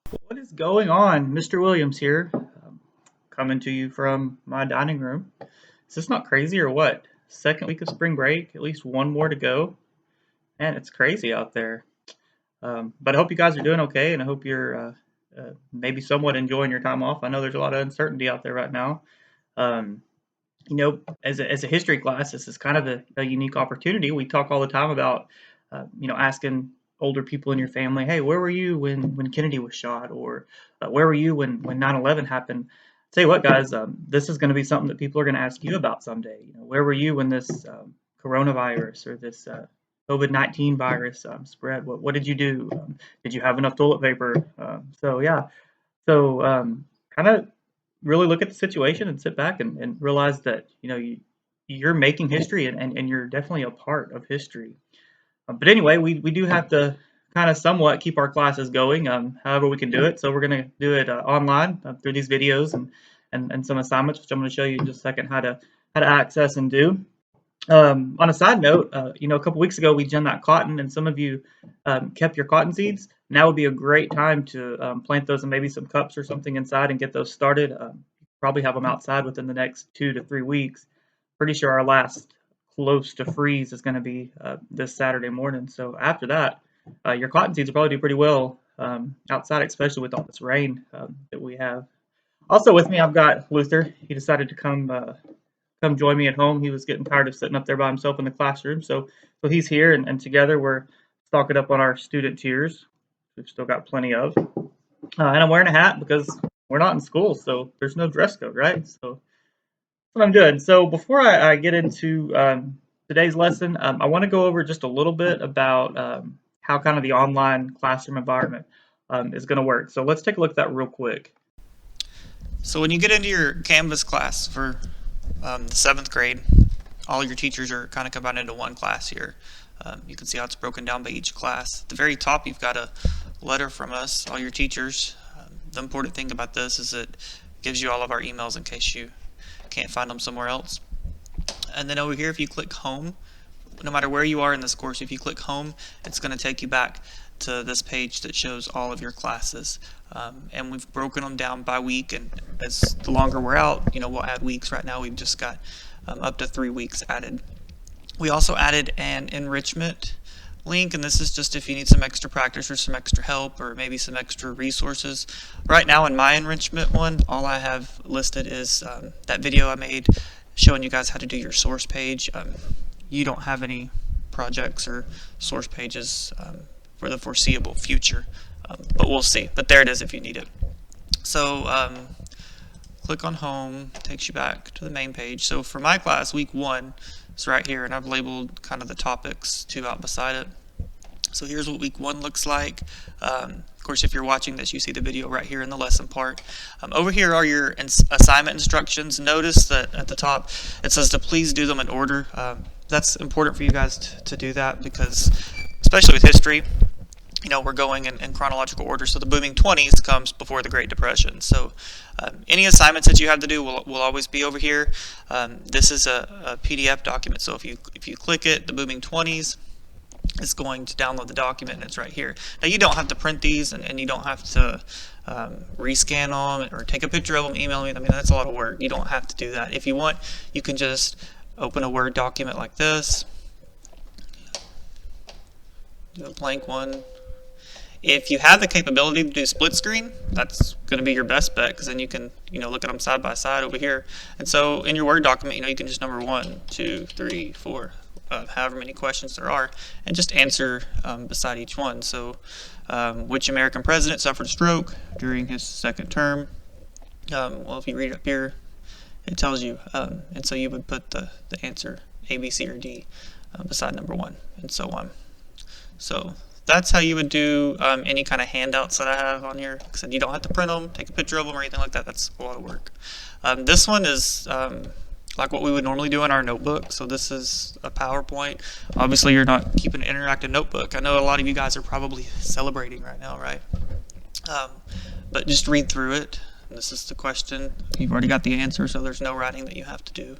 What is going on? Mr. Williams here, coming to you from my dining room. Is this not crazy or what? Second week of spring break, at least one more to go. Man, it's crazy out there. But I hope you guys are doing okay, and I hope you're maybe somewhat enjoying your time off. I know there's a lot of uncertainty out there right now. Um, as a history class, this is kind of a unique opportunity. We talk all the time about, asking older people in your family, hey, where were you when Kennedy was shot, or where were you when 9/11 happened? Tell you what, guys, this is going to be something that people are going to ask you about someday. Where were you when this coronavirus or this COVID-19 virus spread? What did you do? Did you have enough toilet paper? So yeah, so kind of really look at the situation and sit back and realize that you're making history and you're definitely a part of history. But anyway, we do have to kind of somewhat keep our classes going, however we can do it. So we're going to do it online through these videos and some assignments, which I'm going to show you in just a second how to access and do. On a side note, a couple weeks ago we done that cotton, and some of you kept your cotton seeds. Now would be a great time to plant those in maybe some cups or something inside and get those started. Probably have them outside within the next 2 to 3 weeks. Pretty sure our last close to freeze is going to be this Saturday morning. So after that, your cotton seeds will probably do pretty well outside, especially with all this rain that we have. Also with me, I've got Luther. He decided to come join me at home. He was getting tired of sitting up there by himself in the classroom. So he's here, and together we're stocking up on our student tiers. We've still got plenty of. And I'm wearing a hat because we're not in school, so there's no dress code, right? So that's what I'm doing. So before I get into today's lesson, I want to go over just a little bit about how kind of the online classroom environment is going to work. So let's take a look at that real quick. So when you get into your Canvas class for the 7th grade, all your teachers are kind of combined into one class here. You can see how it's broken down by each class. At the very top, you've got a letter from us, all your teachers. The important thing about this is it gives you all of our emails in case you can't find them somewhere else. And then over here, if you click home, no matter where you are in this course, if you click home, it's going to take you back to this page that shows all of your classes. And we've broken them down by week, and as the longer we're out, we'll add weeks. Right now we've just got up to 3 weeks added. We also added an enrichment link, and this is just if you need some extra practice or some extra help or maybe some extra resources. Right now in my enrichment one, all I have listed is that video I made showing you guys how to do your source page. You don't have any projects or source pages for the foreseeable future, but we'll see. But there it is if you need it. So click on home, takes you back to the main page. So for my class, week 1 is right here, and I've labeled kind of the topics 2 out beside it. So here's what week 1 looks like. Of course, if you're watching this, you see the video right here in the lesson part. Over here are your assignment instructions. Notice that at the top it says to please do them in order. That's important for you guys to do that because, especially with history, we're going in chronological order. So the booming 20s comes before the Great Depression. So any assignments that you have to do will always be over here. This is a PDF document. So if you click it, the booming 20s, is going to download the document, and it's right here. Now you don't have to print these, and you don't have to rescan them or take a picture of them, email me. I mean, that's a lot of work. You don't have to do that. If you want, you can just open a Word document like this, do a blank one. If you have the capability to do split screen, that's going to be your best bet because then you can look at them side by side over here. And so in your Word document, you can just number 1, 2, 3, 4. However many questions there are, and just answer beside each one. So, which American president suffered a stroke during his 2nd term? Well, if you read up here, it tells you, and so you would put the answer A, B, C, or D beside number 1, and so on. So that's how you would do any kind of handouts that I have on here. Like I said, you don't have to print them, take a picture of them, or anything like that. That's a lot of work. This one is like what we would normally do in our notebook. So this is a PowerPoint. Obviously, you're not keeping an interactive notebook. I know a lot of you guys are probably celebrating right now, right? But just read through it. This is the question. You've already got the answer, so there's no writing that you have to do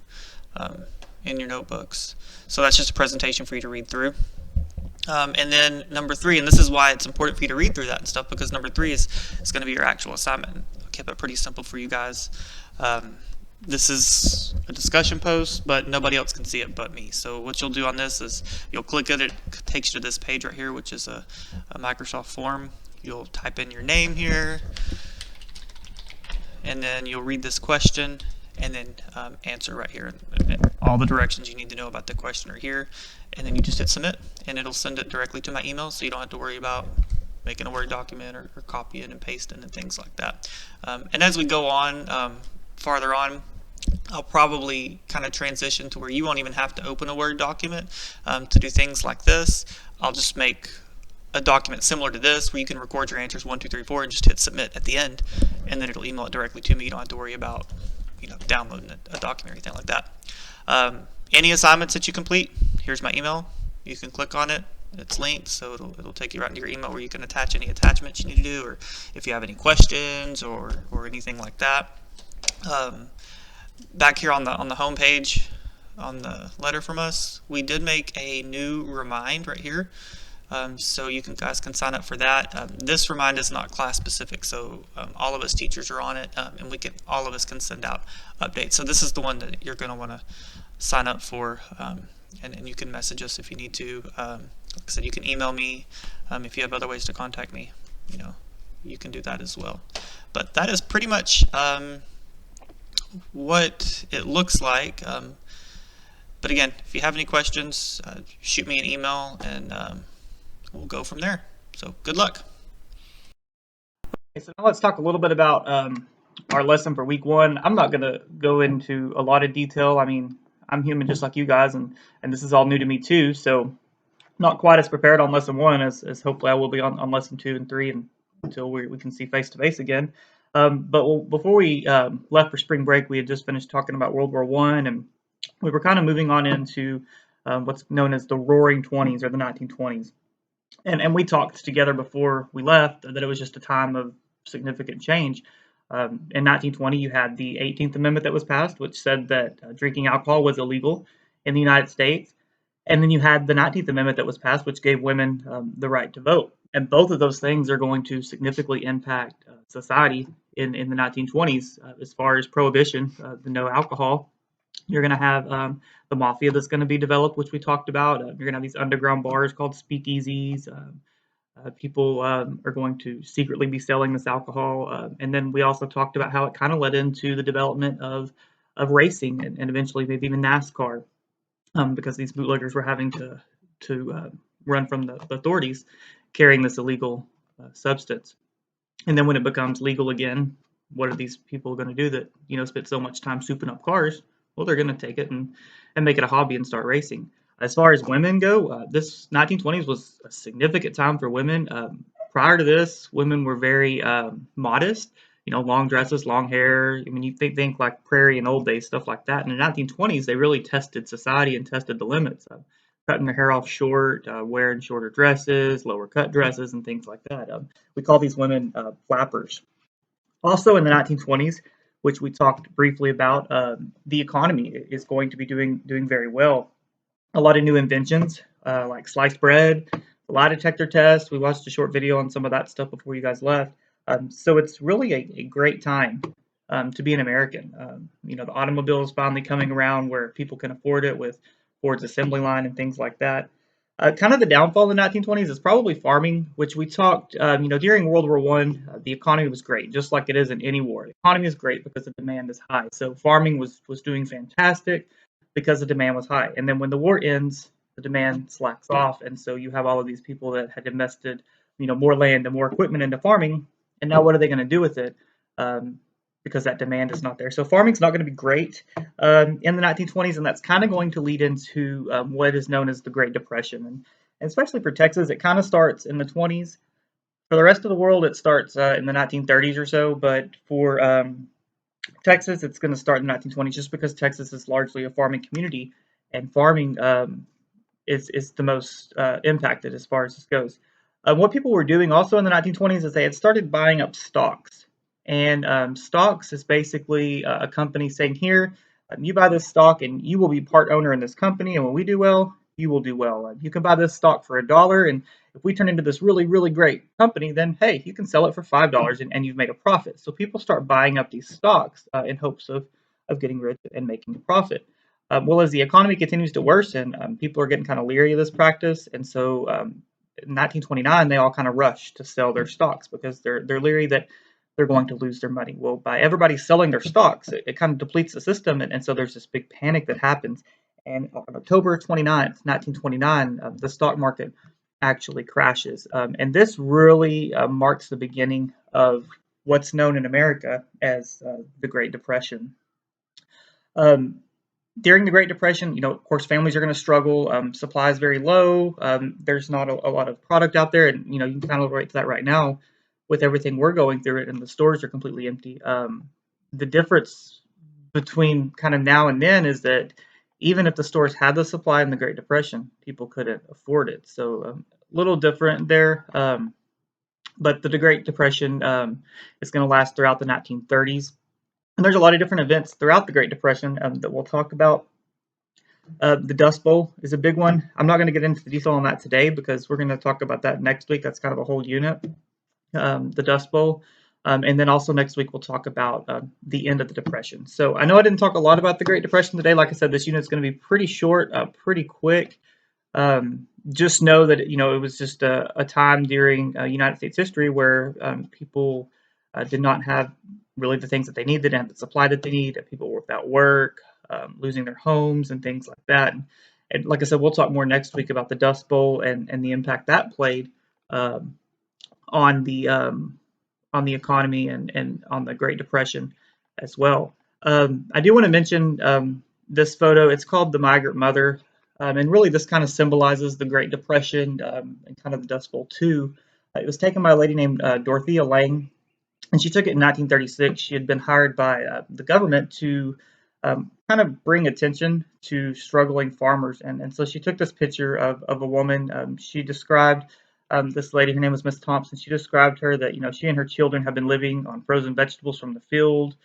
in your notebooks. So that's just a presentation for you to read through. And then number 3, and this is why it's important for you to read through that and stuff, because number 3 is going to be your actual assignment. I kept it pretty simple for you guys. This is a discussion post, but nobody else can see it but me. So what you'll do on this is you'll click it. It takes you to this page right here, which is a Microsoft form. You'll type in your name here, and then you'll read this question, and then answer right here. All the directions you need to know about the question are here, and then you just hit submit, and it'll send it directly to my email, so you don't have to worry about making a Word document or copying and pasting and things like that. And as we go on, farther on, I'll probably kind of transition to where you won't even have to open a Word document to do things like this. I'll just make a document similar to this where you can record your answers 1, 2, 3, 4 and just hit submit at the end, and then it'll email it directly to me. You don't have to worry about downloading a document or anything like that. Any assignments that you complete, here's my email. You can click on it. It's linked, so it'll take you right into your email where you can attach any attachments you need to do, or if you have any questions or anything like that. Back here on the home page, on the letter from us, we did make a new remind right here. So you guys can sign up for that. This remind is not class specific, so all of us teachers are on it, and all of us can send out updates. So this is the one that you're going to want to sign up for, and you can message us if you need to. Like I said, you can email me. If you have other ways to contact me, you can do that as well. But that is pretty much what it looks like. But again, if you have any questions, shoot me an email, and we'll go from there. So good luck. Okay, so now let's talk a little bit about our lesson for week 1. I'm not going to go into a lot of detail. I mean, I'm human just like you guys, and this is all new to me too, so not quite as prepared on lesson 1 as hopefully I will be on lesson 2 and 3 and until we can see face to face again. But before we left for spring break, we had just finished talking about World War I, and we were kind of moving on into what's known as the Roaring 20s or the 1920s. And we talked together before we left that it was just a time of significant change. In 1920, you had the 18th Amendment that was passed, which said that drinking alcohol was illegal in the United States. And then you had the 19th Amendment that was passed, which gave women the right to vote. And both of those things are going to significantly impact society in the 1920s as far as prohibition, the no alcohol. You're going to have the mafia that's going to be developed, which we talked about. You're going to have these underground bars called speakeasies. People are going to secretly be selling this alcohol. And then we also talked about how it kind of led into the development of racing and eventually maybe even NASCAR, because these bootleggers were having to run from the authorities carrying this illegal substance. And then when it becomes legal again, what are these people going to do that spend so much time souping up cars? Well, they're going to take it and make it a hobby and start racing. As far as women go, this 1920s was a significant time for women. Prior to this, women were very modest. Long dresses, long hair. I mean, you think like prairie and old days, stuff like that. In the 1920s, they really tested society and tested the limits of cutting their hair off short, wearing shorter dresses, lower cut dresses, and things like that. We call these women flappers. Also in the 1920s, which we talked briefly about, the economy is going to be doing very well. A lot of new inventions like sliced bread, the lie detector test. We watched a short video on some of that stuff before you guys left. So it's really a great time to be an American. The automobile is finally coming around where people can afford it with Ford's assembly line and things like that. Kind of the downfall in the 1920s is probably farming, which we talked, during World War I, the economy was great, just like it is in any war. The economy is great because the demand is high. So farming was doing fantastic because the demand was high. And then when the war ends, the demand slacks off. And so you have all of these people that had invested, more land and more equipment into farming. And now what are they going to do with it? Because that demand is not there. So farming's not going to be great in the 1920s, and that's kind of going to lead into what is known as the Great Depression. And especially for Texas, it kind of starts in the 20s. For the rest of the world, it starts in the 1930s or so, but for Texas, it's going to start in the 1920s just because Texas is largely a farming community, and farming is the most impacted as far as this goes. What people were doing also in the 1920s is they had started buying up stocks. And stocks is basically a company saying, here, you buy this stock and you will be part owner in this company. And when we do well, you will do well. You can buy this stock for $1, and if we turn into this really, really great company, then hey, you can sell it for $5 and you've made a profit. So people start buying up these stocks in hopes of getting rich and making a profit. Well, as the economy continues to worsen, people are getting kind of leery of this practice, and so in 1929 they all kind of rush to sell their stocks because they're leery that they're going to lose their money. Well, by everybody selling their stocks, it kind of depletes the system, and so there's this big panic that happens. And on October 29th, 1929, the stock market actually crashes. And this really marks the beginning of what's known in America as the Great Depression. Um, During the Great Depression, of course, families are going to struggle. Supply is very low. There's not a lot of product out there, and you can kind of relate to that right now with everything we're going through it, and the stores are completely empty. The difference between kind of now and then is that even if the stores had the supply in the Great Depression, people couldn't afford it. So a little different there. But the Great Depression is going to last throughout the 1930s. And there's a lot of different events throughout the Great Depression that we'll talk about. The Dust Bowl is a big one. I'm not going to get into the detail on that today because we're going to talk about that next week. That's kind of a whole unit, the Dust Bowl. And then also next week we'll talk about the end of the Depression. So I know I didn't talk a lot about the Great Depression today. Like I said, this unit is going to be pretty short, pretty quick. Just know that it was just a time during United States history where people did not have really the things that they need. They didn't have the supply that they need. People were without work, losing their homes and things like that. And like I said, we'll talk more next week about the Dust Bowl and the impact that played on the economy and on the Great Depression as well. I do want to mention this photo. It's called The Migrant Mother. And really this kind of symbolizes the Great Depression and kind of the Dust Bowl too. It was taken by a lady named Dorothea Lange, and she took it in 1936. She had been hired by the government to kind of bring attention to struggling farmers. And so she took this picture of a woman. She described this lady, her name was Miss Thompson. She described her that, she and her children have been living on frozen vegetables from the field.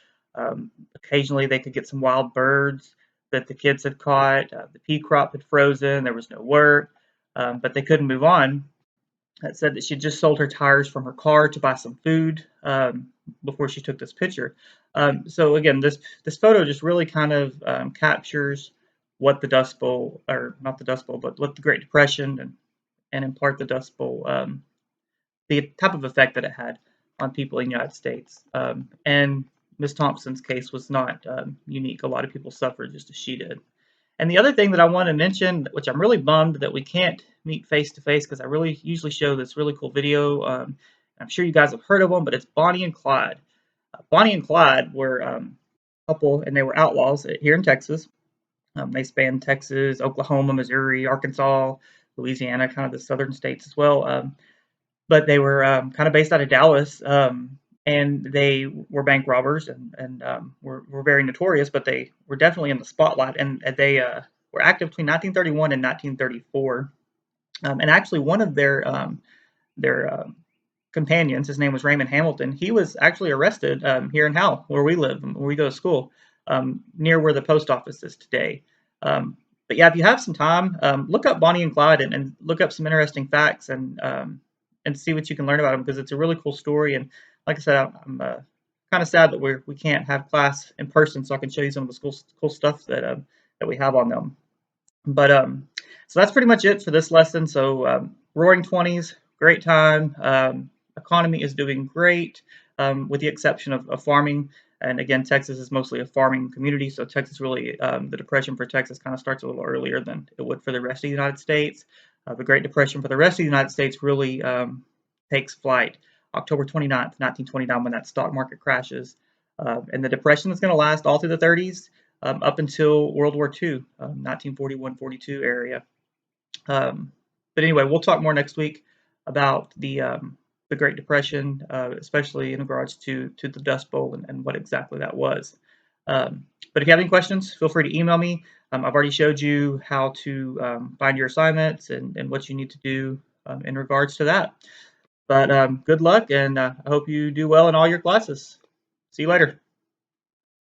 Occasionally they could get some wild birds that the kids had caught. The pea crop had frozen. There was no work, but they couldn't move on. It said that she just sold her tires from her car to buy some food before she took this picture. So again, this photo just really kind of captures what the Dust Bowl, or not the Dust Bowl, but what the Great Depression and in part the Dust Bowl, the type of effect that it had on people in the United States. And Miss Thompson's case was not unique. A lot of people suffered just as she did. And the other thing that I want to mention, which I'm really bummed that we can't meet face to face because I really usually show this really cool video. I'm sure you guys have heard of them, but it's Bonnie and Clyde. Bonnie and Clyde were a couple, and they were outlaws here in Texas. They spanned Texas, Oklahoma, Missouri, Arkansas, Louisiana, kind of the southern states as well. But they were kind of based out of Dallas. And they were bank robbers and were very notorious, but they were definitely in the spotlight. And they were active between 1931 and 1934. And actually, one of their companions, his name was Raymond Hamilton. He was actually arrested here in Howell, where we live, where we go to school, near where the post office is today. But yeah, if you have some time, look up Bonnie and Clyde and look up some interesting facts and see what you can learn about them, because it's a really cool story. And like I said, I'm kind of sad that we can't have class in person, so I can show you some of the cool stuff that we have on them. But so that's pretty much it for this lesson. So Roaring 20s, great time. Economy is doing great, with the exception of farming. And again, Texas is mostly a farming community, so Texas really, the Depression for Texas kind of starts a little earlier than it would for the rest of the United States. The Great Depression for the rest of the United States really takes flight October 29th, 1929, when that stock market crashes. And the Depression is going to last all through the 30s up until World War II, 1941-42 area. But anyway, we'll talk more next week about the Great Depression, especially in regards to the Dust Bowl and what exactly that was. But if you have any questions, feel free to email me. I've already showed you how to find your assignments and what you need to do in regards to that. But good luck, and I hope you do well in all your classes. See you later.